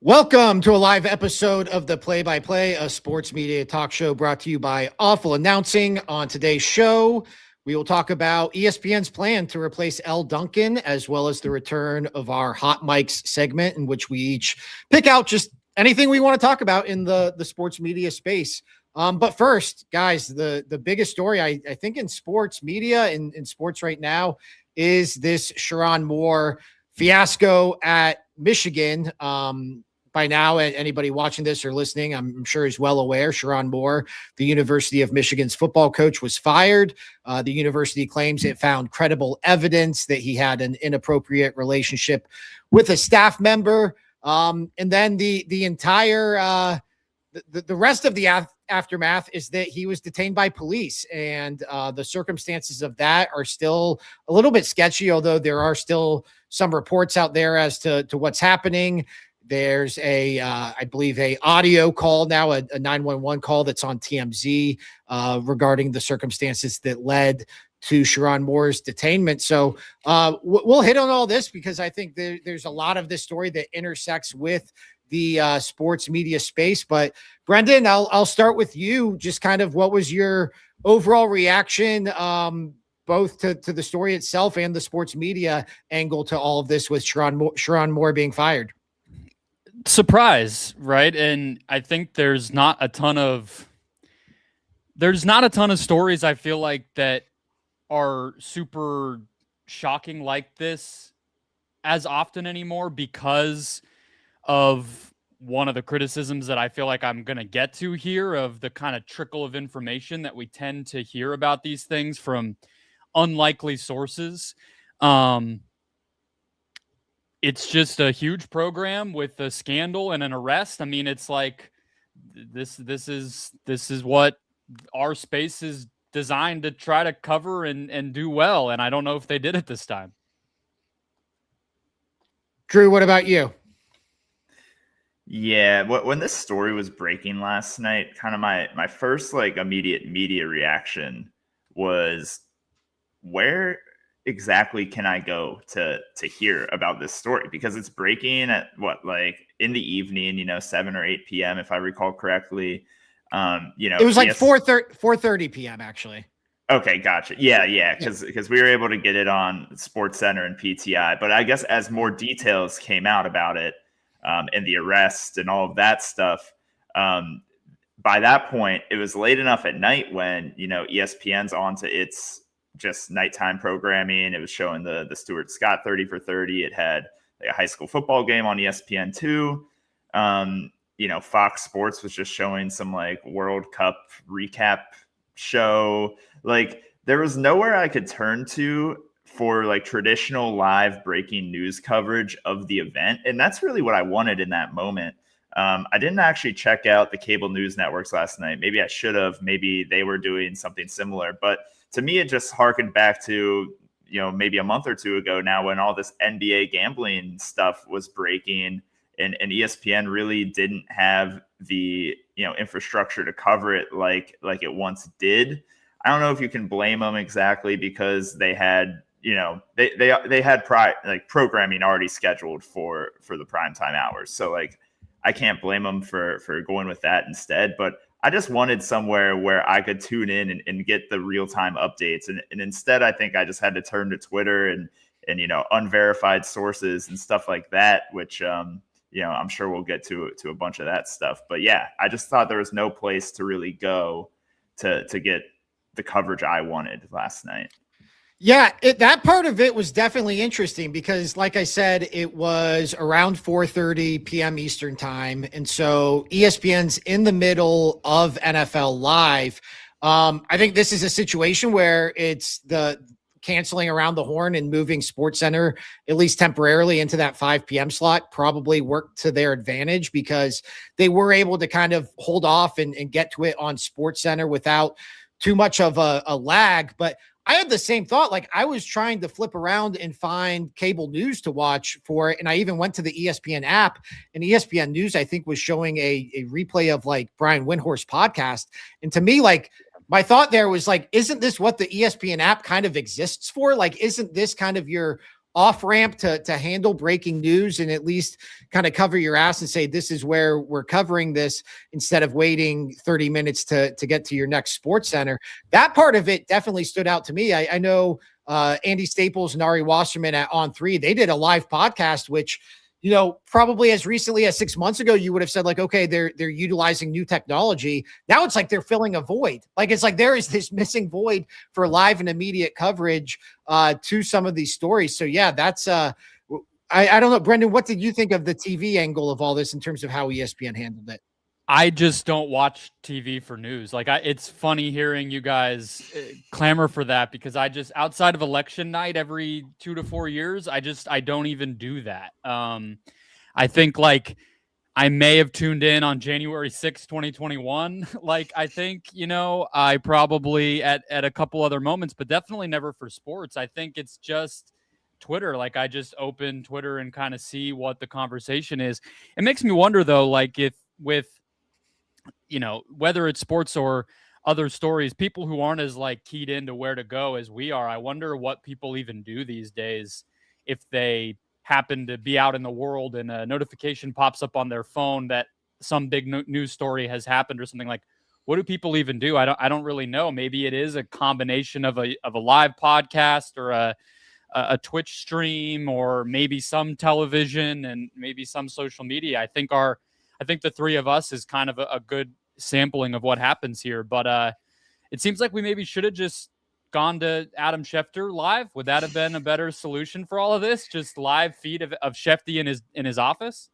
Welcome to a live episode of the Play-by-Play, a sports media talk show brought to you by Awful Announcing. On today's show, we will talk about ESPN's plan to replace Elle Duncan, as well as the return of our Hot Mics segment, in which we each pick out just anything we want to talk about in the sports media space. But first, guys, the biggest story, I think, in sports media, in sports right now, is this Sherrone Moore fiasco at Michigan. By now, anybody watching this or listening, I'm sure is well aware, Sherrone Moore, the University of Michigan's football coach, was fired. The university claims it found credible evidence that he had an inappropriate relationship with a staff member. And then the entire the rest of the aftermath is that he was detained by police, and the circumstances of that are still a little bit sketchy, although there are still some reports out there as to what's happening. There's I believe a audio call now, a 911 call that's on TMZ regarding the circumstances that led to Sherrone Moore's detainment. So we'll hit on all this because I think there's a lot of this story that intersects with the sports media space. But Brendon, I'll start with you. Just kind of what was your overall reaction, both to the story itself and the sports media angle to all of this with Sherrone Moore being fired? Surprise, right? And I think there's not a ton of stories I feel like that are super shocking like this as often anymore, because of one of the criticisms that I feel like I'm going to get to here, of the kind of trickle of information that we tend to hear about these things from unlikely sources. It's just a huge program with a scandal and an arrest. I mean, it's like this is what our space is designed to try to cover and do well. And I don't know if they did it this time. Drew, what about you? Yeah, when this story was breaking last night, kind of my first immediate media reaction was, where exactly can I go to hear about this story? Because it's breaking at in the evening, 7 or 8 p.m. if I recall correctly. It was like 4:30 p.m. actually. Okay, gotcha. Yeah, because we were able to get it on SportsCenter and PTI. But I guess as more details came out about it, and the arrest and all of that stuff, by that point, it was late enough at night when, ESPN's onto its just nighttime programming. It was showing the Stuart Scott 30 for 30. It had a high school football game on ESPN2. Fox Sports was just showing some World Cup recap show. There was nowhere I could turn to for traditional live breaking news coverage of the event. And that's really what I wanted in that moment. I didn't actually check out the cable news networks last night. Maybe I should have. Maybe they were doing something similar. But to me, it just harkened back to, maybe a month or two ago now, when all this NBA gambling stuff was breaking, and ESPN really didn't have the, infrastructure to cover it like it once did. I don't know if you can blame them exactly, because they had, they had programming already scheduled for the primetime hours. So I can't blame them for going with that instead. But I just wanted somewhere where I could tune in and get the real-time updates. And instead, I think I just had to turn to Twitter and unverified sources and stuff like that, which, I'm sure we'll get to a bunch of that stuff. But yeah, I just thought there was no place to really go to get the coverage I wanted last night. Yeah, that part of it was definitely interesting because, like I said, it was around 4:30 p.m. Eastern time. And so ESPN's in the middle of NFL Live. I think this is a situation where it's the canceling around the horn and moving SportsCenter, at least temporarily, into that 5 p.m. slot probably worked to their advantage, because they were able to kind of hold off and get to it on SportsCenter without too much of a lag. But I had the same thought. I was trying to flip around and find cable news to watch for it. And I even went to the ESPN app, and ESPN News, I think, was showing a replay of Brian Windhorst's podcast. And to me, my thought there was isn't this what the ESPN app kind of exists for? Isn't this kind of your off ramp to handle breaking news and at least kind of cover your ass and say, this is where we're covering this instead of waiting 30 minutes to get to your next Sports Center. That part of it definitely stood out to me. I know Andy Staples and Ari Wasserman at On3, they did a live podcast, which, you know, probably as recently as 6 months ago, you would have said like, okay, they're utilizing new technology. Now it's like they're filling a void. Like, it's like there is this missing void for live and immediate coverage to some of these stories. So yeah, that's I don't know, Brendon, what did you think of the TV angle of all this in terms of how ESPN handled it? I just don't watch TV for news. Like, it's funny hearing you guys clamor for that, because I just, outside of election night every 2 to 4 years, I don't even do that. I think like I may have tuned in on January 6th, 2021. Like, I think, you know, I probably at a couple other moments, but definitely never for sports. I think it's just Twitter. Like, I just open Twitter and kind of see what the conversation is. It makes me wonder though, like, if with, you know, whether it's sports or other stories, people who aren't as like keyed into where to go as we are, I wonder what people even do these days if they happen to be out in the world and a notification pops up on their phone that some big news story has happened or something. Like, what do people even do? I don't really know. Maybe it is a combination of a live podcast or a Twitch stream, or maybe some television and maybe some social media. I think the three of us is kind of a good sampling of what happens here. But it seems like we maybe should have just gone to Adam Schefter live. Would that have been a better solution for all of this? Just live feed of Schefty in his office?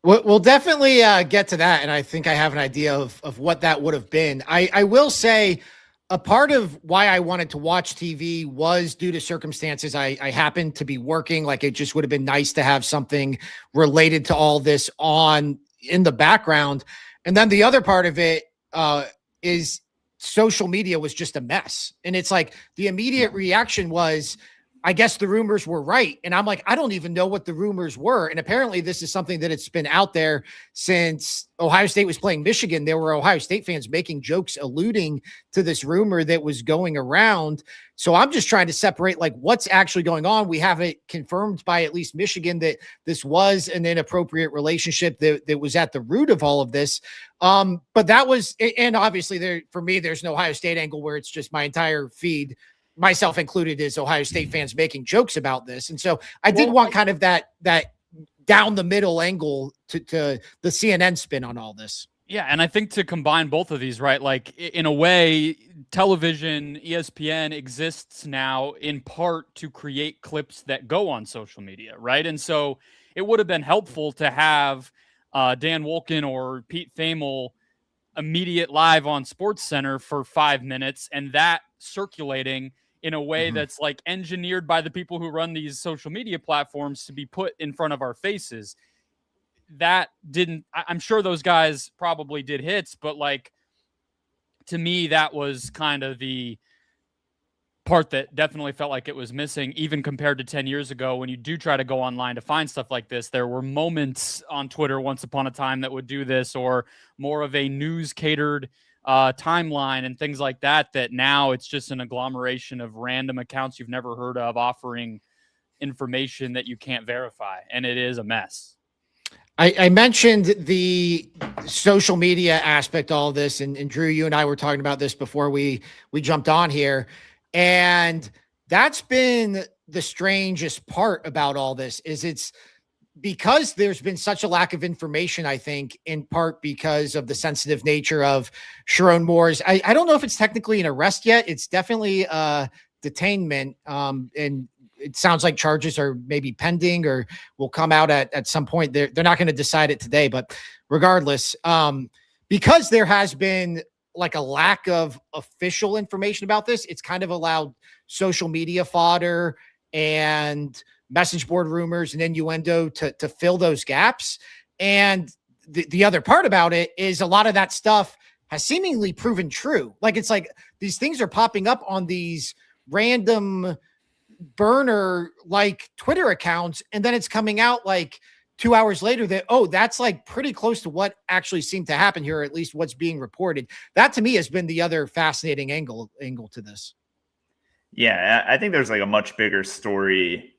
We'll definitely get to that. And I think I have an idea of what that would have been. I will say a part of why I wanted to watch TV was due to circumstances. I happened to be working. Like, it just would have been nice to have something related to all this on in the background. And then the other part of it is social media was just a mess. And it's like the immediate reaction was, I guess the rumors were right. And I'm like, I don't even know what the rumors were. And apparently this is something that it's been out there since Ohio State was playing Michigan. There were Ohio State fans making jokes alluding to this rumor that was going around. So I'm just trying to separate like what's actually going on. We have it confirmed by at least Michigan that this was an inappropriate relationship that was at the root of all of this. But that was, and obviously for me, there's no Ohio State angle where it's just my entire feed, myself included, is Ohio State fans making jokes about this. And so I did want kind of that down the middle angle to the CNN spin on all this. Yeah. And I think to combine both of these, right? Like, in a way, television, ESPN exists now in part to create clips that go on social media, right? And so it would have been helpful to have Dan Wolken or Pete Thamel immediate live on Sports Center for 5 minutes, and that circulating in a way that's like engineered by the people who run these social media platforms to be put in front of our faces. That didn't, I'm sure those guys probably did hits, but like, to me, that was kind of the part that definitely felt like it was missing, even compared to 10 years ago. When you do try to go online to find stuff like this, there were moments on Twitter once upon a time that would do this, or more of a news catered timeline and things like that now it's just an agglomeration of random accounts you've never heard of offering information that you can't verify, and it is a mess. I mentioned the social media aspect, all of this, and Drew, you and I were talking about this before we jumped on here, and that's been the strangest part about all this. Is it's because there's been such a lack of information, I think, in part because of the sensitive nature of Sherrone Moore's. I don't know if it's technically an arrest yet. It's definitely detainment. And it sounds like charges are maybe pending or will come out at some point. They're not going to decide it today, but regardless, because there has been like a lack of official information about this, it's kind of allowed social media fodder and message board rumors and innuendo to fill those gaps. And the other part about it is a lot of that stuff has seemingly proven true. Like, it's like these things are popping up on these random burner like Twitter accounts, and then it's coming out like 2 hours later that, oh, that's like pretty close to what actually seemed to happen here, or at least what's being reported. That to me has been the other fascinating angle to this. Yeah, I think there's like a much bigger story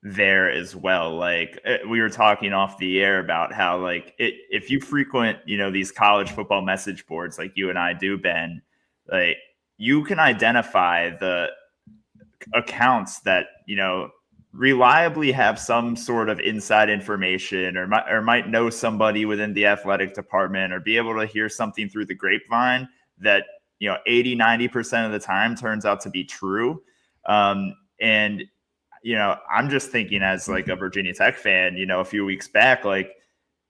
there as well. Like we were talking off the air about how like if you frequent, these college football message boards like you and I do, Ben, like you can identify the accounts that, reliably have some sort of inside information or might know somebody within the athletic department or be able to hear something through the grapevine that, 80-90% of the time turns out to be true. And I'm just thinking as like a Virginia Tech fan, a few weeks back, like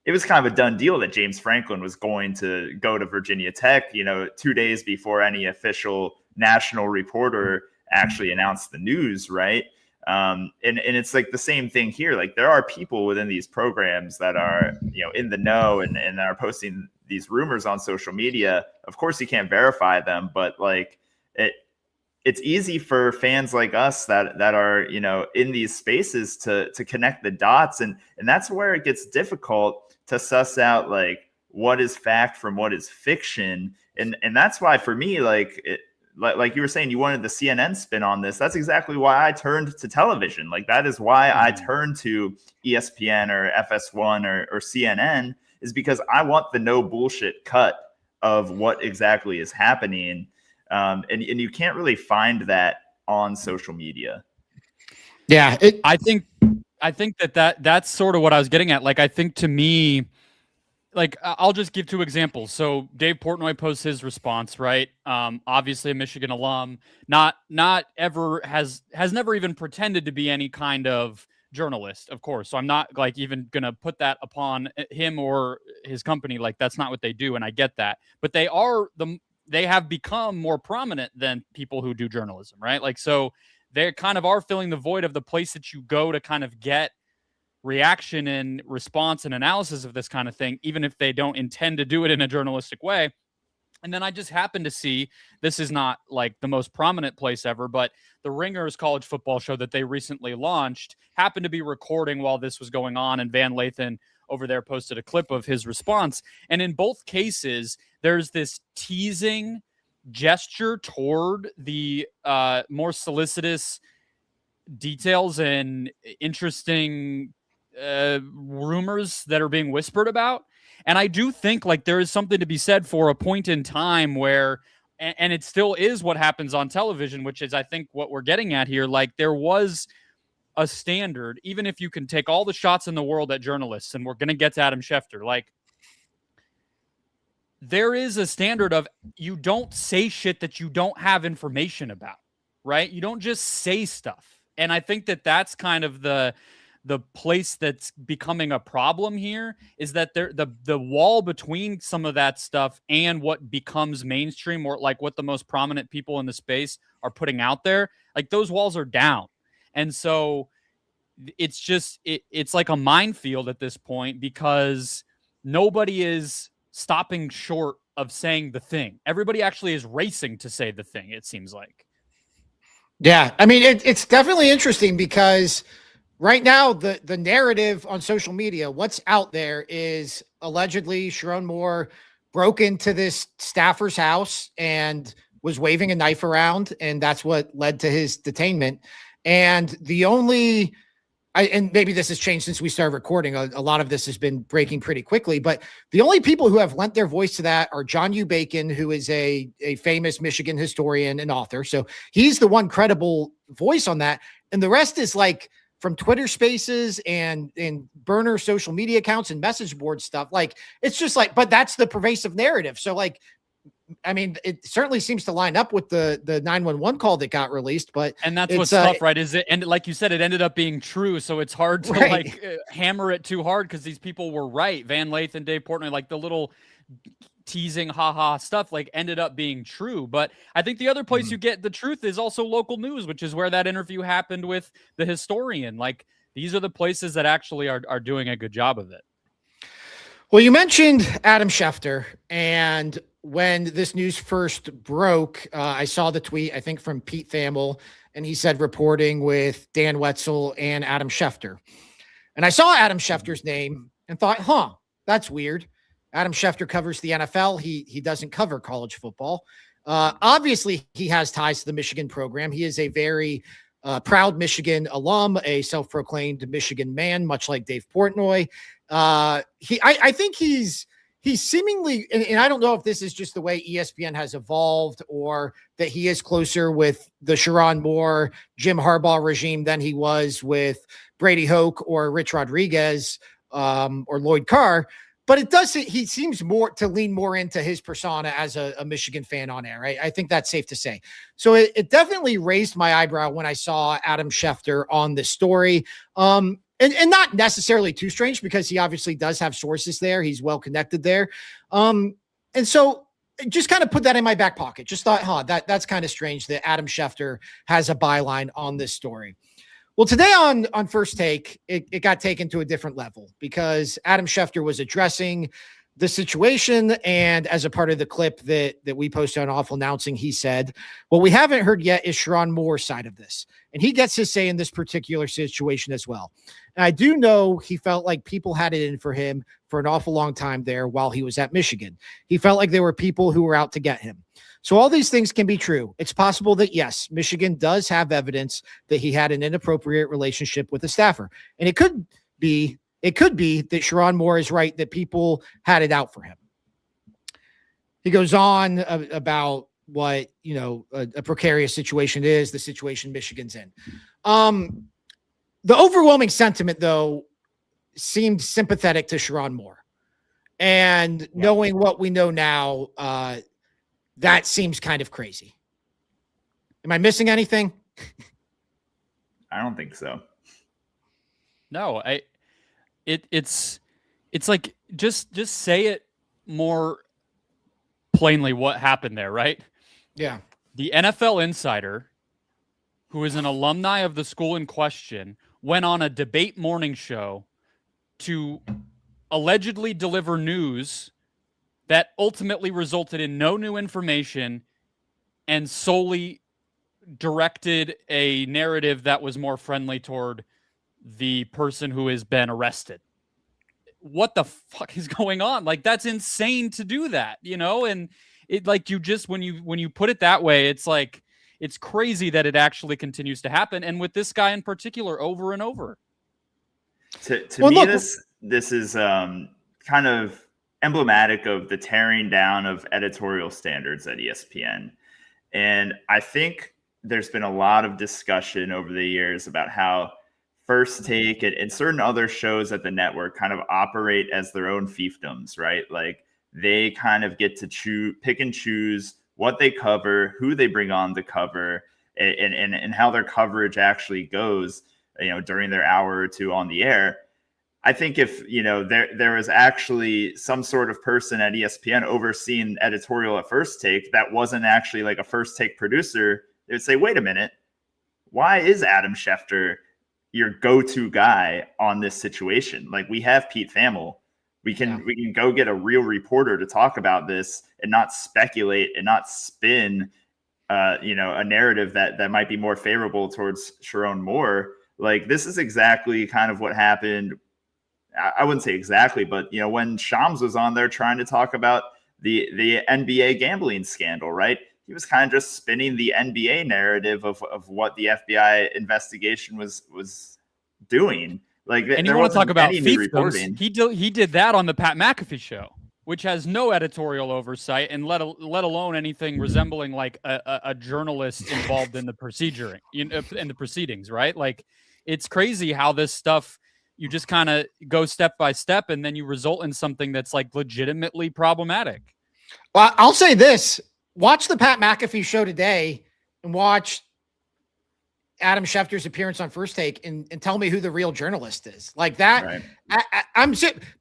it was kind of a done deal that James Franklin was going to go to Virginia Tech, 2 days before any official national reporter actually announced the news, right? And it's like the same thing here. Like there are people within these programs that are, in the know and are posting these rumors on social media. Of course, you can't verify them, but like it's easy for fans like us that are, in these spaces to connect the dots. And that's where it gets difficult to suss out like what is fact from what is fiction. And that's why for me, like you were saying, you wanted the CNN spin on this. That's exactly why I turned to television. Like that is why I turned to ESPN or FS1 or CNN, is because I want the no bullshit cut of what exactly is happening. And you can't really find that on social media. Yeah, I think that's sort of what I was getting at. Like, I think to me, like I'll just give 2 examples. So Dave Portnoy posts his response, right? Obviously a Michigan alum, not ever has never even pretended to be any kind of journalist, of course. So I'm not like even gonna put that upon him or his company. Like that's not what they do, and I get that. But they have become more prominent than people who do journalism, right? Like so they kind of are filling the void of the place that you go to kind of get reaction and response and analysis of this kind of thing, even if they don't intend to do it in a journalistic way. And then I just happened to see, this is not like the most prominent place ever, but the Ringer's college football show that they recently launched happened to be recording while this was going on. And Van Lathan over there posted a clip of his response. And in both cases, there's this teasing gesture toward the more solicitous details and interesting rumors that are being whispered about. And I do think like there is something to be said for a point in time where, and it still is what happens on television, which is I think what we're getting at here. Like there was a standard, even if you can take all the shots in the world at journalists, and we're going to get to Adam Schefter, like there is a standard of you don't say shit that you don't have information about, right? You don't just say stuff. And I think that that's kind of the place that's becoming a problem here, is that the wall between some of that stuff and what becomes mainstream, or like what the most prominent people in the space are putting out there, like those walls are down. And so it's just, it's like a minefield at this point, because nobody is stopping short of saying the thing. Everybody actually is racing to say the thing, it seems like. Yeah. I mean, it's definitely interesting because right now, the narrative on social media, what's out there is allegedly Sherrone Moore broke into this staffer's house and was waving a knife around, and that's what led to his detainment. And and maybe this has changed since we started recording. A lot of this has been breaking pretty quickly, but the only people who have lent their voice to that are John U. Bacon, who is a famous Michigan historian and author. So he's the one credible voice on that. And the rest is like from Twitter spaces and burner social media accounts and message board stuff. Like, it's just like, but that's the pervasive narrative. So like, I mean, it certainly seems to line up with the 911 call that got released, and that's what's tough, right? Is it, and like you said, it ended up being true. So it's hard to like hammer it too hard, because these people were right. Van Lathan, Dave Portnoy, like the little teasing haha stuff like ended up being true. But I think the other place you get the truth is also local news, which is where that interview happened with the historian. Like these are the places that actually are doing a good job of it. Well, you mentioned Adam Schefter, and when this news first broke, I saw the tweet, I think from Pete Thamel, and he said reporting with Dan Wetzel and Adam Schefter. And I saw Adam Schefter's name and thought, that's weird. Adam Schefter covers the NFL. He doesn't cover college football. Obviously, he has ties to the Michigan program. He is a very proud Michigan alum, a self-proclaimed Michigan man, much like Dave Portnoy. I think he's seemingly, and I don't know if this is just the way ESPN has evolved or that he is closer with the Sherrone Moore, Jim Harbaugh regime than he was with Brady Hoke or Rich Rodriguez or Lloyd Carr. But he seems more to lean more into his persona as a Michigan fan on air. I think that's safe to say. So it definitely raised my eyebrow when I saw Adam Schefter on this story. And not necessarily too strange because he obviously does have sources there. He's well connected there. And so just kind of put that in my back pocket. Just thought, that's kind of strange that Adam Schefter has a byline on this story. Well, today on First Take, it got taken to a different level because Adam Schefter was addressing the situation. And as a part of the clip that we posted on Awful Announcing, he said, what we haven't heard yet is Sherrone Moore's side of this. And he gets his say in this particular situation as well. And I do know he felt like people had it in for him for an awful long time there while he was at Michigan. He felt like there were people who were out to get him. So all these things can be true. It's possible that, yes, Michigan does have evidence that he had an inappropriate relationship with a staffer. And it could be that Sherrone Moore is right, that people had it out for him. He goes on about what, a precarious situation is, the situation Michigan's in. The overwhelming sentiment, though, seemed sympathetic to Sherrone Moore. And knowing what we know now, that seems kind of crazy. Am I missing anything? I don't think so. No, it's like just say it more plainly what happened there, right? Yeah. The NFL insider, who is an alumni of the school in question, went on a debate morning show to allegedly deliver news that ultimately resulted in no new information and solely directed a narrative that was more friendly toward the person who has been arrested. What the fuck is going on? Like, that's insane to do that, and it, like, you just, when you put it that way, it's like, it's crazy that it actually continues to happen. And with this guy in particular, over and over. To me, this is kind of emblematic of the tearing down of editorial standards at ESPN. And I think there's been a lot of discussion over the years about how First Take and certain other shows at the network kind of operate as their own fiefdoms, right? Like, they kind of get to pick and choose what they cover, who they bring on to cover, and how their coverage actually goes, during their hour or two on the air. I think if, there was actually some sort of person at ESPN overseeing editorial at First Take that wasn't actually like a First Take producer, they would say, wait a minute, why is Adam Schefter your go-to guy on this situation? Like, we have Pete Thamel. We can go get a real reporter to talk about this and not speculate and not spin, a narrative that might be more favorable towards Sherrone Moore. Like, this is exactly kind of what happened. I wouldn't say exactly, but when Shams was on there trying to talk about the NBA gambling scandal, right? He was kind of just spinning the NBA narrative of what the FBI investigation was doing. Like, and you want to talk about fiefdoms? He did that on the Pat McAfee show, which has no editorial oversight, and let alone anything resembling like a journalist involved in the procedure, in the proceedings, right? Like, it's crazy how this stuff, you just kind of go step by step, and then you result in something that's like legitimately problematic. Well, I'll say this: watch the Pat McAfee show today, and watch Adam Schefter's appearance on First Take, and tell me who the real journalist is. Like that. Right.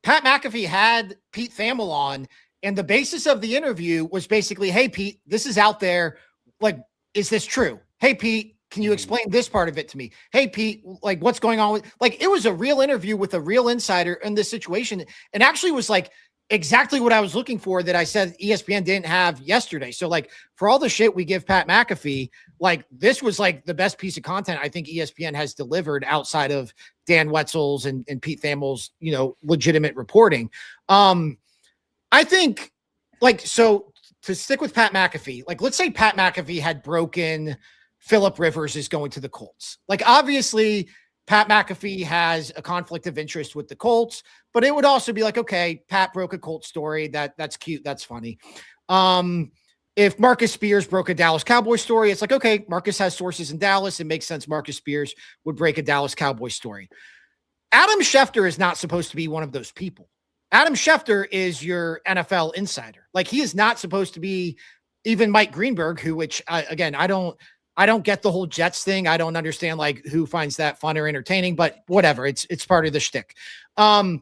Pat McAfee had Pete Thamel on, and the basis of the interview was basically, hey, Pete, this is out there. Like, is this true? Hey, Pete, can you explain this part of it to me? Hey, Pete, like, what's going on with, like, it was a real interview with a real insider in this situation, and actually was like exactly what I was looking for that I said ESPN didn't have yesterday. So, like, for all the shit we give Pat McAfee, like, this was like the best piece of content I think ESPN has delivered outside of Dan Wetzel's and Pete Thamel's, legitimate reporting. I think, like, so to stick with Pat McAfee, like, let's say Pat McAfee had broken Phillip Rivers is going to the Colts. Like, obviously, Pat McAfee has a conflict of interest with the Colts, but it would also be like, okay, Pat broke a Colts story. That's cute. That's funny. If Marcus Spears broke a Dallas Cowboys story, it's like, okay, Marcus has sources in Dallas. It makes sense Marcus Spears would break a Dallas Cowboys story. Adam Schefter is not supposed to be one of those people. Adam Schefter is your NFL insider. Like, he is not supposed to be even Mike Greenberg, I don't get the whole Jets thing. I don't understand like who finds that fun or entertaining, but whatever. It's part of the shtick. And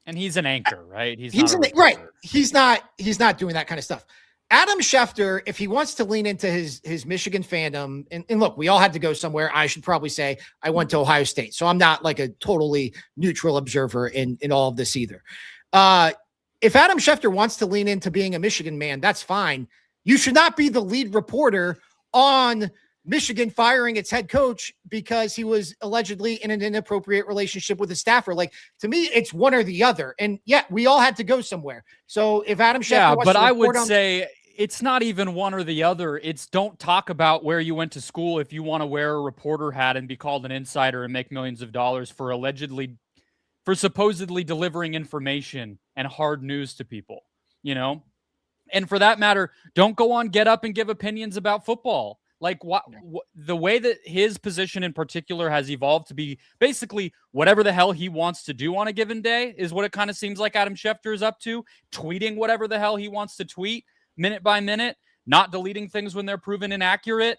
he's an anchor, right? He's not doing that kind of stuff. Adam Schefter, if he wants to lean into his Michigan fandom, and look, we all had to go somewhere. I should probably say I went to Ohio State, so I'm not like a totally neutral observer in all of this either. If Adam Schefter wants to lean into being a Michigan man, that's fine. You should not be the lead reporter on Michigan firing its head coach because he was allegedly in an inappropriate relationship with a staffer. Like, to me, it's one or the other. And yeah, we all had to go somewhere. So if Adam Schefter wants but to I would say it's not even one or the other. It's don't talk about where you went to school if you want to wear a reporter hat and be called an insider and make millions of dollars for supposedly delivering information and hard news to people, you know? And for that matter, don't go on Get Up and give opinions about football. Like the way that his position in particular has evolved to be basically whatever the hell he wants to do on a given day is what it kind of seems like Adam Schefter is up to, tweeting whatever the hell he wants to tweet minute by minute, not deleting things when they're proven inaccurate,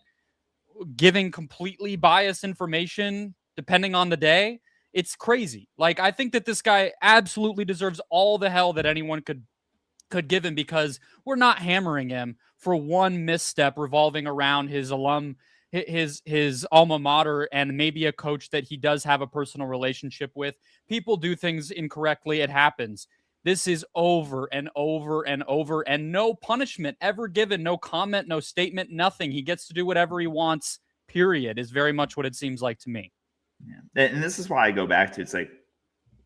giving completely biased information depending on the day. It's crazy. Like, I think that this guy absolutely deserves all the hell that anyone could give him, because we're not hammering him for one misstep revolving around his his alma mater and maybe a coach that he does have a personal relationship with. People do things incorrectly. It happens. This is over and over and over, and no punishment ever given, no comment, no statement, nothing. He gets to do whatever he wants, period, is very much what it seems like to me. Yeah. And this is why I go back to, it's like,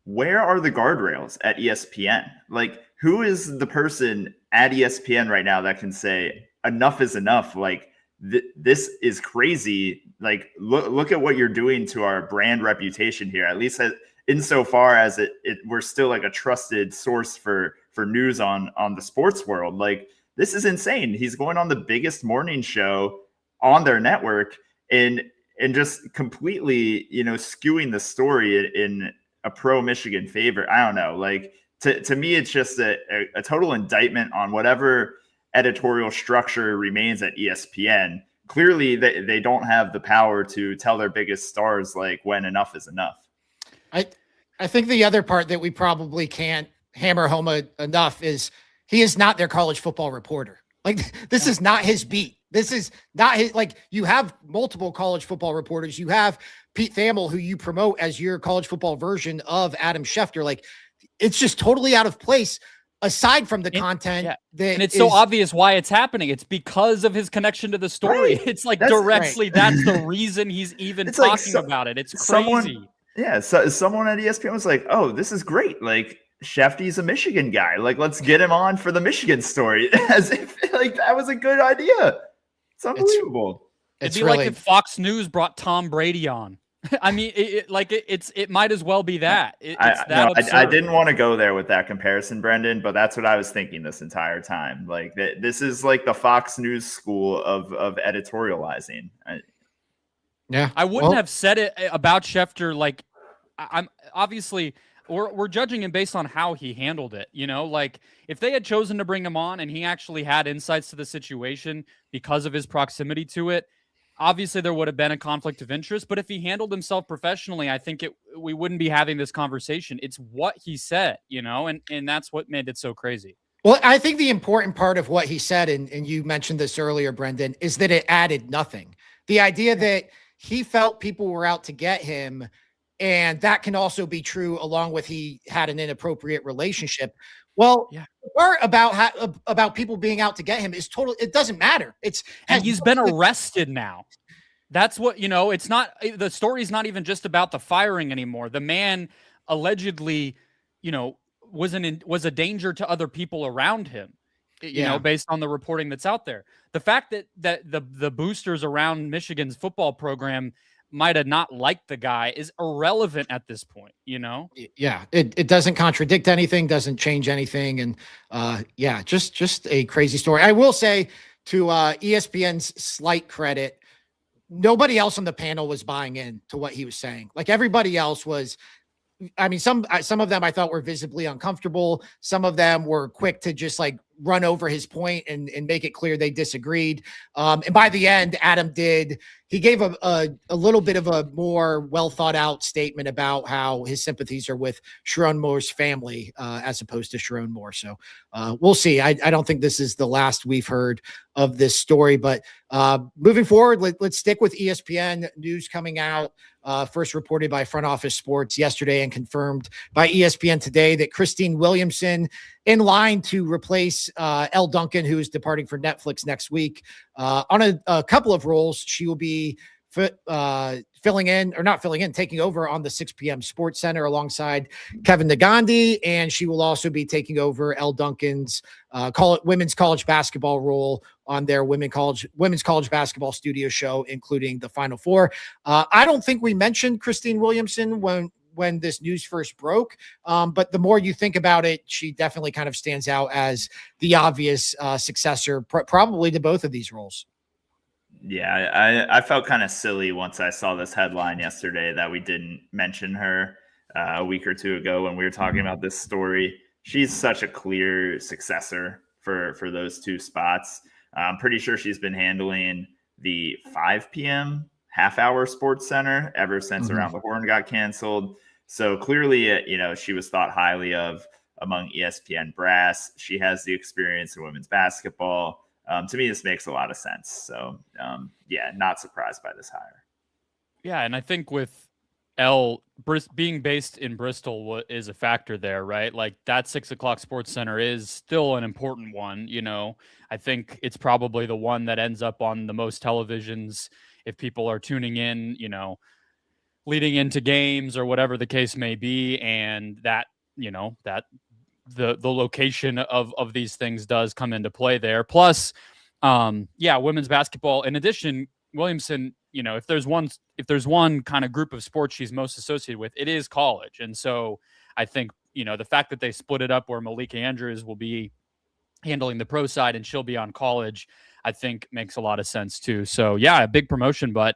where are the guardrails at ESPN? Like, who is the person at ESPN right now that can say enough is enough? Like, this is crazy. Like, look at what you're doing to our brand reputation here, at least insofar as we're still like a trusted source for news on the sports world. Like, this is insane. He's going on the biggest morning show on their network and just completely, skewing the story in a pro Michigan favor. I don't know. Like, to me, it's just a total indictment on whatever editorial structure remains at ESPN. Clearly, they don't have the power to tell their biggest stars like when enough is enough. I think the other part that we probably can't hammer home enough is he is not their college football reporter. Like, this is not his beat. This is not his, like, you have multiple college football reporters. You have Pete Thamel, who you promote as your college football version of Adam Schefter. Like, it's just totally out of place aside from the content. Yeah. And it's so obvious why it's happening. It's because of his connection to the story. Right. It's like that's the reason he's even talking about it. It's crazy. So someone at ESPN was like, oh, this is great. Like, Shefty's a Michigan guy. Like, let's get him on for the Michigan story. As if like that was a good idea. It's unbelievable. It'd be really like if Fox News brought Tom Brady on. I mean, it might as well be that. I didn't want to go there with that comparison, Brendon, but that's what I was thinking this entire time. Like, this is like the Fox News school of editorializing. I wouldn't have said it about Schefter. Like, I'm obviously we're judging him based on how he handled it. Like, if they had chosen to bring him on and he actually had insights to the situation because of his proximity to it, obviously there would have been a conflict of interest. But if he handled himself professionally, I think we wouldn't be having this conversation. It's what he said, and that's what made it so crazy. Well, I think the important part of what he said, and you mentioned this earlier, Brendon, is that it added nothing. The idea that he felt people were out to get him, and that can also be true along with he had an inappropriate relationship. Well, the part about people being out to get him is total. It doesn't matter. And he's been arrested now. That's what, it's not, the story's not even just about the firing anymore. The man allegedly, was a danger to other people around him. you know, based on the reporting that's out there. The fact that the boosters around Michigan's football program might have not liked the guy is irrelevant at this point, you know? Yeah, it doesn't contradict anything, doesn't change anything. And just a crazy story. I will say, to ESPN's slight credit, nobody else on the panel was buying in to what he was saying. Like, everybody else was, I mean, some of them I thought were visibly uncomfortable. Some of them were quick to just like run over his point and make it clear they disagreed. And by the end, Adam gave a little bit of a more well thought out statement about how his sympathies are with Sherrone Moore's family, as opposed to Sherrone Moore. So we'll see. I don't think this is the last we've heard of this story, but moving forward, let's stick with ESPN news coming out. First reported by Front Office Sports yesterday and confirmed by ESPN today that Christine Williamson, in line to replace Elle Duncan, who is departing for Netflix next week, on a couple of roles. She will be taking over on the 6 p.m. Sports Center alongside Kevin Nagandi, and she will also be taking over Elle Duncan's women's college basketball role on their women's college basketball studio show, including the Final Four. I don't think we mentioned Christine Williamson when this news first broke, but the more you think about it, she definitely kind of stands out as the obvious successor, probably to both of these roles. Yeah, I felt kind of silly once I saw this headline yesterday that we didn't mention her a week or two ago when we were talking about this story. She's such a clear successor for those two spots. I'm pretty sure she's been handling the 5 p.m. half-hour Sports Center ever since Around the Horn got canceled. So clearly, she was thought highly of among ESPN brass. She has the experience in women's basketball. To me, this makes a lot of sense. So, not surprised by this hire. Yeah, and I think with Elle being based in Bristol is a factor there, right? Like, that 6 o'clock Sports Center is still an important one. I think it's probably the one that ends up on the most televisions if people are tuning in, leading into games or whatever the case may be. And that, the location of these things does come into play there. Plus, women's basketball. In addition, Williamson, if there's one kind of group of sports she's most associated with, it is college. And so I think, the fact that they split it up where Malika Andrews will be handling the pro side and she'll be on college, I think makes a lot of sense too. So a big promotion, but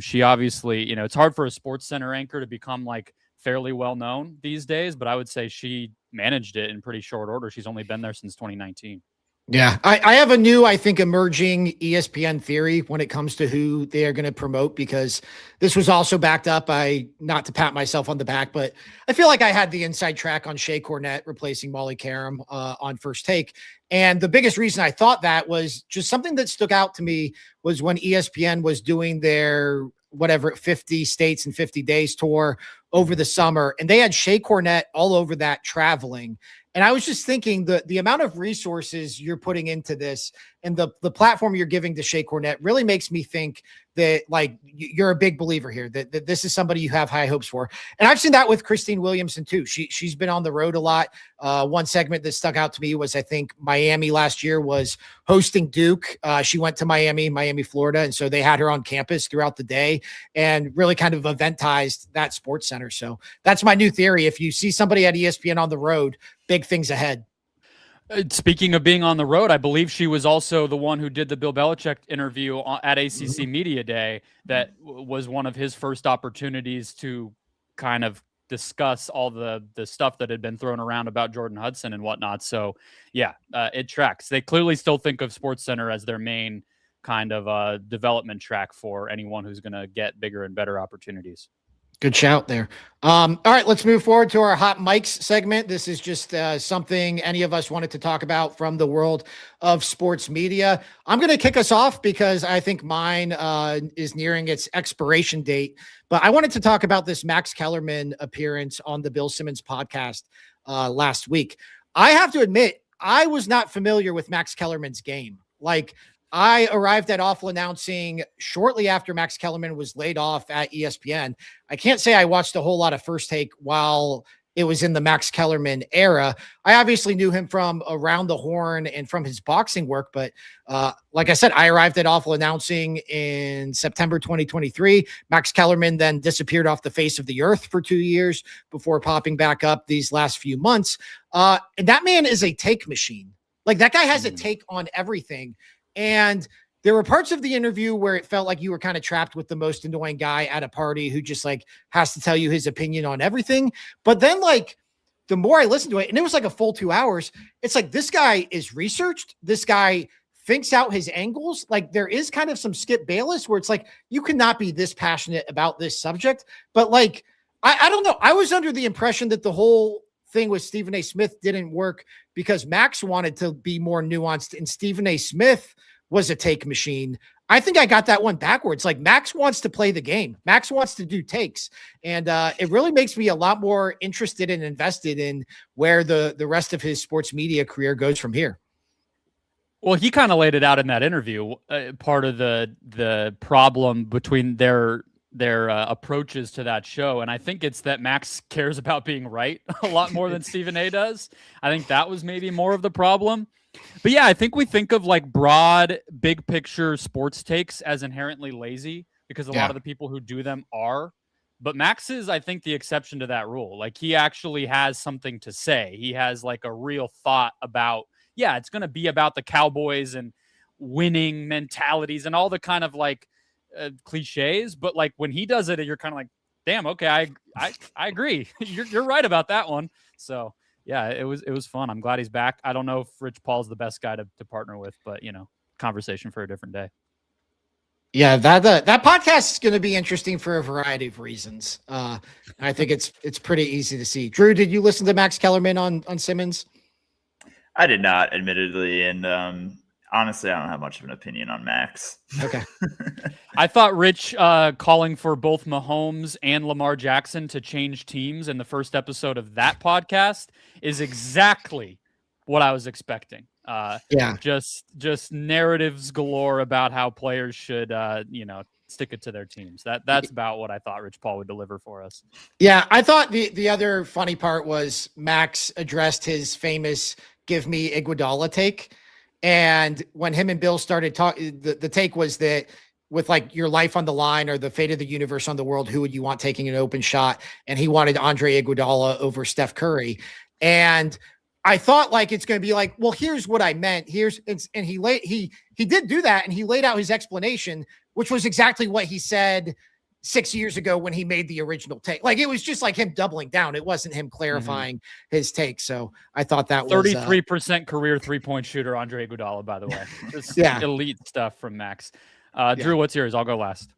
she obviously, it's hard for a Sports Center anchor to become like fairly well known these days, but I would say she managed it in pretty short order. She's only been there since 2019. Yeah, I have a new, I think, emerging ESPN theory when it comes to who they are going to promote, because this was also backed up by, not to pat myself on the back, but I feel like I had the inside track on Shea Cornette replacing Molly Karam on First Take. And the biggest reason I thought that was just something that stuck out to me was when ESPN was doing their 50 states in 50 days tour over the summer, and they had Shea Cornette all over that traveling. And I was just thinking the amount of resources you're putting into this and the platform you're giving to Shea Cornette really makes me think that, like, you're a big believer here, that this is somebody you have high hopes for. And I've seen that with Christine Williamson too. She's been on the road a lot. One segment that stuck out to me was, I think, Miami last year was hosting Duke. She went to Miami, Florida. And so they had her on campus throughout the day and really kind of eventized that Sports Center. So that's my new theory. If you see somebody at ESPN on the road, big things ahead. Speaking of being on the road, I believe she was also the one who did the Bill Belichick interview at ACC Media Day. That was one of his first opportunities to kind of discuss all the stuff that had been thrown around about Jordan Hudson and whatnot. So, it tracks. They clearly still think of Sports Center as their main kind of development track for anyone who's going to get bigger and better opportunities. Good shout there. All right, let's move forward to our Hot Mics segment. This is just something any of us wanted to talk about from the world of sports media. I'm going to kick us off because I think mine is nearing its expiration date. But I wanted to talk about this Max Kellerman appearance on the Bill Simmons podcast last week. I have to admit, I was not familiar with Max Kellerman's game. Like, I arrived at Awful Announcing shortly after Max Kellerman was laid off at ESPN. I can't say I watched a whole lot of First Take while it was in the Max Kellerman era. I obviously knew him from Around the Horn and from his boxing work, but like I said, I arrived at Awful Announcing in September 2023. Max Kellerman then disappeared off the face of the earth for 2 years before popping back up these last few months. And that man is a take machine. Like, that guy has a take on everything. And there were parts of the interview where it felt like you were kind of trapped with the most annoying guy at a party who just like has to tell you his opinion on everything. But then, like, the more I listened to it, and it was like a full 2 hours, it's like, this guy is researched. This guy thinks out his angles. Like, there is kind of some Skip Bayless where it's like, you cannot be this passionate about this subject. But like, I don't know. I was under the impression that the whole thing with Stephen A. Smith didn't work because Max wanted to be more nuanced and Stephen A. Smith was a take machine. I think I got that one backwards. Like, Max wants to play the game. Max wants to do takes. And it really makes me a lot more interested and invested in where the rest of his sports media career goes from here. Well, he kind of laid it out in that interview. Part of the problem between their approaches to that show. And I think it's that Max cares about being right a lot more than Stephen A does. I think that was maybe more of the problem. But yeah, I think we think of like broad, big picture sports takes as inherently lazy because a lot of the people who do them are. But Max is, I think, the exception to that rule. Like, he actually has something to say. He has like a real thought about, it's going to be about the Cowboys and winning mentalities and all the kind of like cliches. But like, when he does it, you're kind of like, damn, okay, I agree. You're right about that one. So yeah, it was fun. I'm glad he's back. I don't know if Rich Paul's the best guy to partner with, but conversation for a different day. Yeah, that podcast is going to be interesting for a variety of reasons. I think it's pretty easy to see. Drew, did you listen to Max Kellerman on Simmons? I did not, admittedly, and honestly, I don't have much of an opinion on Max. Okay. I thought Rich calling for both Mahomes and Lamar Jackson to change teams in the first episode of that podcast is exactly what I was expecting. Just narratives galore about how players should, stick it to their teams. That's about what I thought Rich Paul would deliver for us. Yeah, I thought the other funny part was Max addressed his famous "Give me Iguodala" take. And when him and Bill started talking, the take was that with like your life on the line or the fate of the universe on the world, who would you want taking an open shot? And he wanted Andre Iguodala over Steph Curry. And I thought like, it's going to be like, well, here's what I meant. And he did do that. And he laid out his explanation, which was exactly what he said 6 years ago when he made the original take. Like, it was just like him doubling down. It wasn't him clarifying his take. So I thought that was 33% career 3-point shooter, Andre Iguodala, by the way. Just elite stuff from Max. Drew, what's yours? I'll go last.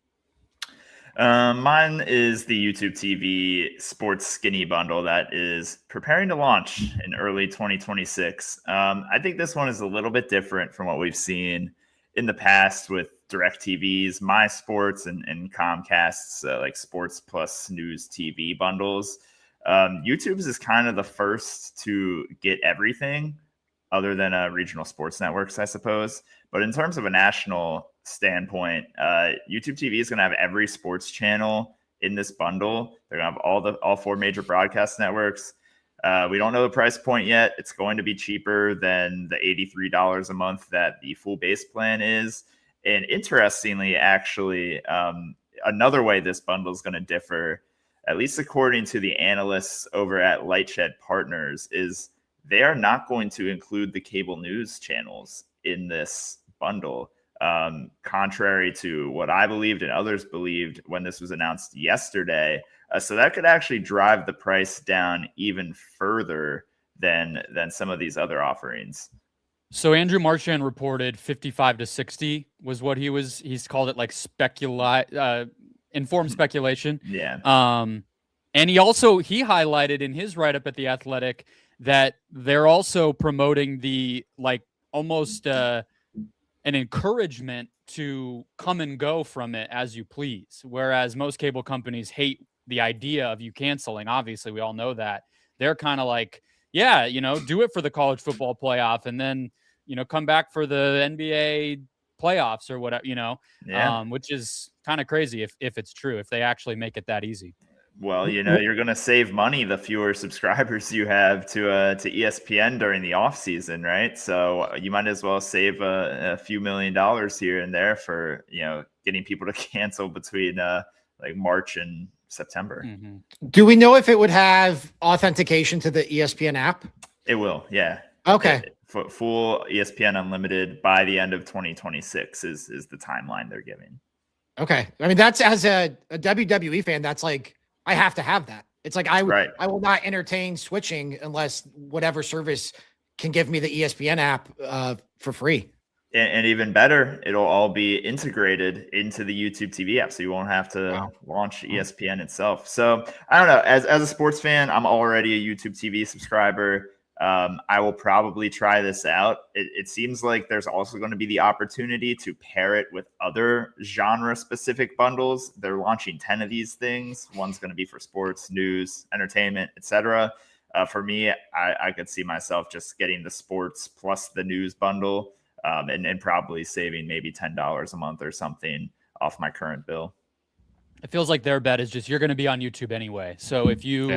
Mine is the YouTube TV sports skinny bundle that is preparing to launch in early 2026. I think this one is a little bit different from what we've seen in the past with DirecTV's My Sports and Comcast's like Sports Plus News TV bundles. YouTube's is kind of the first to get everything other than regional sports networks, I suppose. But in terms of a national standpoint, YouTube TV is going to have every sports channel in this bundle. They're going to have all four major broadcast networks. We don't know the price point yet. It's going to be cheaper than the $83 a month that the full base plan is. And interestingly, actually, another way this bundle is going to differ, at least according to the analysts over at Lightshed Partners, is they are not going to include the cable news channels in this bundle, contrary to what I believed and others believed when this was announced yesterday. So that could actually drive the price down even further than some of these other offerings. So Andrew Marchand reported 55 to 60 was what he's called it, like informed speculation. Yeah. And he highlighted in his write-up at The Athletic that they're also promoting the like almost an encouragement to come and go from it as you please. Whereas most cable companies hate the idea of you canceling. Obviously, we all know that. They're kind of like, yeah, do it for the college football playoff and then, come back for the NBA playoffs or whatever, which is kind of crazy if it's true, if they actually make it that easy. Well, you're going to save money the fewer subscribers you have to ESPN during the off season, right? So you might as well save a few $1 million here and there for getting people to cancel between like March and September. Mm-hmm. Do we know if it would have authentication to the ESPN app? It will, yeah. Okay. Full ESPN Unlimited by the end of 2026 is the timeline they're giving. Okay. I mean, that's, as a WWE fan, that's like, I have to have that. It's like, I will not entertain switching unless whatever service can give me the ESPN app for free. And even better, it'll all be integrated into the YouTube TV app, so you won't have to launch ESPN itself. So I don't know. As a sports fan, I'm already a YouTube TV subscriber. I will probably try this out. It seems like there's also going to be the opportunity to pair it with other genre-specific bundles. They're launching 10 of these things. One's going to be for sports, news, entertainment, etc. For me, I could see myself just getting the sports plus the news bundle. And probably saving maybe $10 a month or something off my current bill. It feels like their bet is just you're going to be on YouTube anyway. So if you're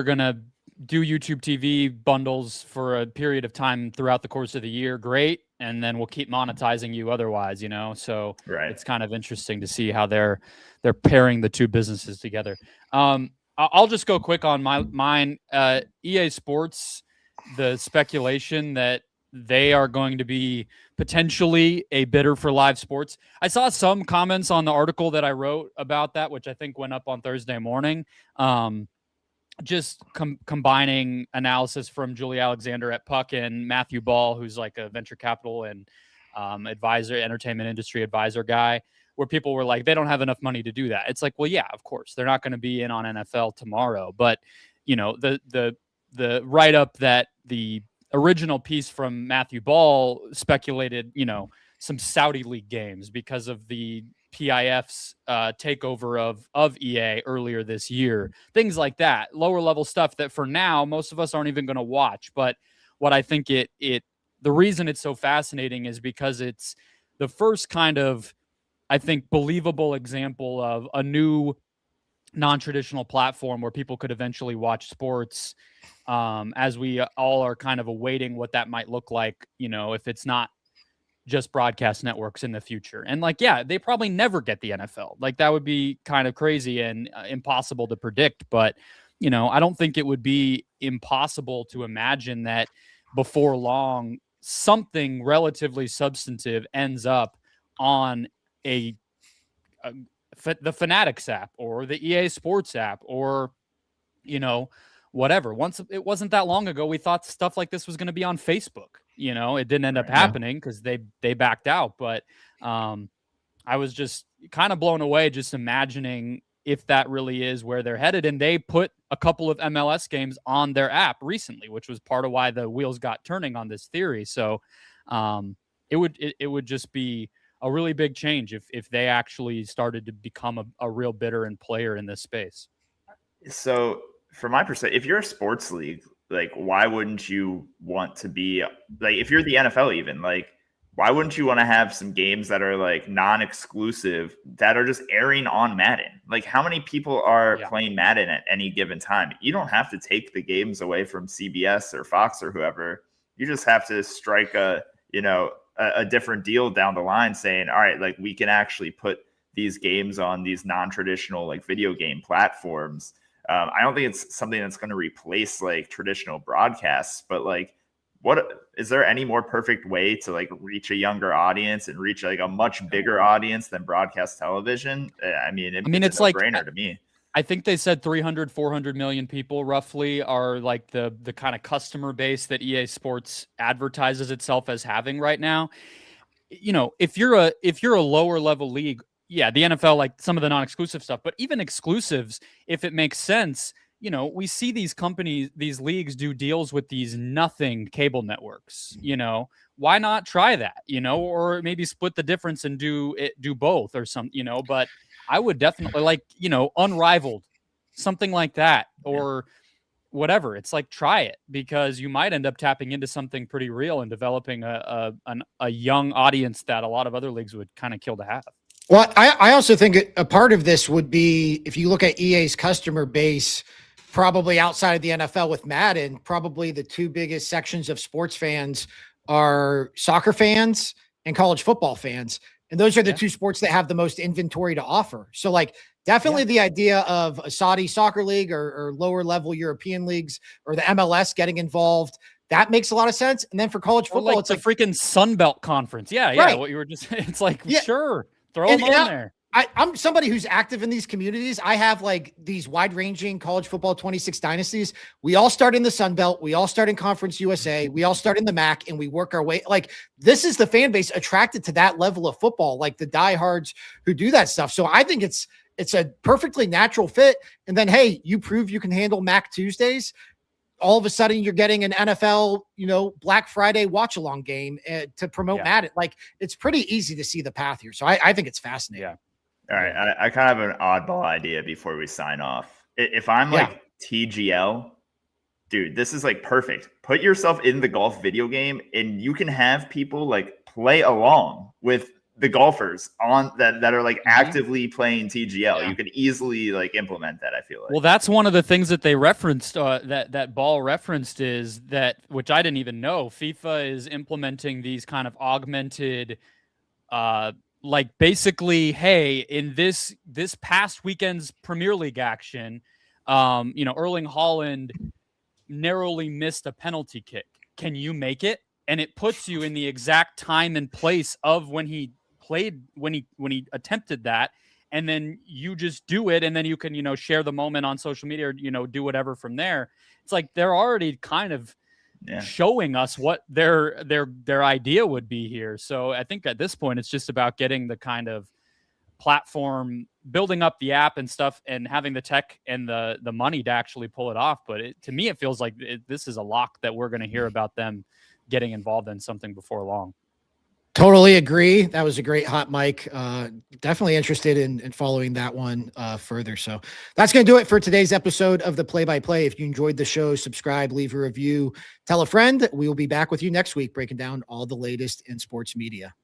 going to do YouTube TV bundles for a period of time throughout the course of the year, great. And then we'll keep monetizing you otherwise, So It's kind of interesting to see how they're pairing the two businesses together. I'll just go quick on mine. EA Sports, the speculation that they are going to be potentially a bidder for live sports. I saw some comments on the article that I wrote about that, which I think went up on Thursday morning. Just combining analysis from Julie Alexander at Puck and Matthew Ball, who's like a venture capital and advisor, entertainment industry advisor guy, where people were like, they don't have enough money to do that. It's like, well, yeah, of course, they're not going to be in on NFL tomorrow. But, the write-up that the original piece from Matthew Ball speculated, some Saudi League games because of the PIF's takeover of EA earlier this year, things like that, lower level stuff that for now, most of us aren't even going to watch. But what I think the reason it's so fascinating is because it's the first kind of, I think, believable example of a new non-traditional platform where people could eventually watch sports, as we all are kind of awaiting what that might look like, if it's not just broadcast networks in the future. And they probably never get the NFL. Like, that would be kind of crazy and impossible to predict. But, I don't think it would be impossible to imagine that before long, something relatively substantive ends up on the Fanatics app or the EA Sports app or, whatever. Once, it wasn't that long ago, we thought stuff like this was going to be on Facebook. It didn't end up happening because they backed out. But I was just kind of blown away just imagining if that really is where they're headed. And they put a couple of MLS games on their app recently, which was part of why the wheels got turning on this theory. So it would just be a really big change if they actually started to become a real bidder and player in this space. So from my perspective, if you're a sports league, like, why wouldn't you want to be like, if you're the NFL, even like, why wouldn't you want to have some games that are like non-exclusive that are just airing on Madden? Like, how many people are playing Madden at any given time? You don't have to take the games away from CBS or Fox or whoever. You just have to strike a different deal down the line saying, all right, like, we can actually put these games on these non-traditional like video game platforms. I don't think it's something that's going to replace like traditional broadcasts, but like, what is there any more perfect way to like reach a younger audience and reach like a much bigger audience than broadcast television? It's like no-brainer to me. I think they said 300, 400 million people roughly are like the kind of customer base that EA Sports advertises itself as having right now. If you're a lower level league, yeah, the NFL, like some of the non-exclusive stuff, but even exclusives, if it makes sense, we see these companies, these leagues do deals with these nothing cable networks, why not try that, or maybe split the difference and do both or something, but I would definitely like, Unrivaled, something like that, or whatever. It's like, try it, because you might end up tapping into something pretty real and developing a young audience that a lot of other leagues would kind of kill to have. Well, I also think a part of this would be if you look at EA's customer base, probably outside of the NFL with Madden, probably the two biggest sections of sports fans are soccer fans and college football fans. And those are the two sports that have the most inventory to offer. So, like, definitely the idea of a Saudi soccer league or lower level European leagues or the MLS getting involved, that makes a lot of sense. And then for college football, like it's the freaking Sun Belt Conference. Yeah, right. What you were just, it's like, sure, throw them on there. I'm somebody who's active in these communities. I have like these wide-ranging college football 26 dynasties. We all start in the Sun Belt. We all start in Conference USA. We all start in the MAC, and we work our way. Like, this is the fan base attracted to that level of football, like the diehards who do that stuff. So I think it's a perfectly natural fit. And then, hey, you prove you can handle MAC Tuesdays. All of a sudden you're getting an NFL, Black Friday watch along game to promote Madden. Like, it's pretty easy to see the path here. So I think it's fascinating. Yeah. All right. I kind of have an oddball idea before we sign off. If I'm like TGL, dude, this is like perfect. Put yourself in the golf video game and you can have people like play along with the golfers on that are like actively playing TGL. Yeah. You could easily like implement that, I feel like. Well, that's one of the things that they referenced, that Ball referenced, is that, which I didn't even know, FIFA is implementing these kind of augmented, like, basically, hey, in this past weekend's Premier League action, Erling Haaland narrowly missed a penalty kick. Can you make it? And it puts you in the exact time and place of when he played, when he attempted that, and then you just do it, and then you can share the moment on social media, or do whatever from there. It's like they're already kind of showing us what their idea would be here. So I think at this point it's just about getting the kind of platform, building up the app and stuff, and having the tech and the money to actually pull it off. But to me it feels like this is a lock that we're going to hear about them getting involved in something before long. Totally agree. That was a great hot mic. Definitely interested in following that one further. So that's going to do it for today's episode of the Play-by-Play. If you enjoyed the show, subscribe, leave a review, tell a friend. We will be back with you next week, breaking down all the latest in sports media.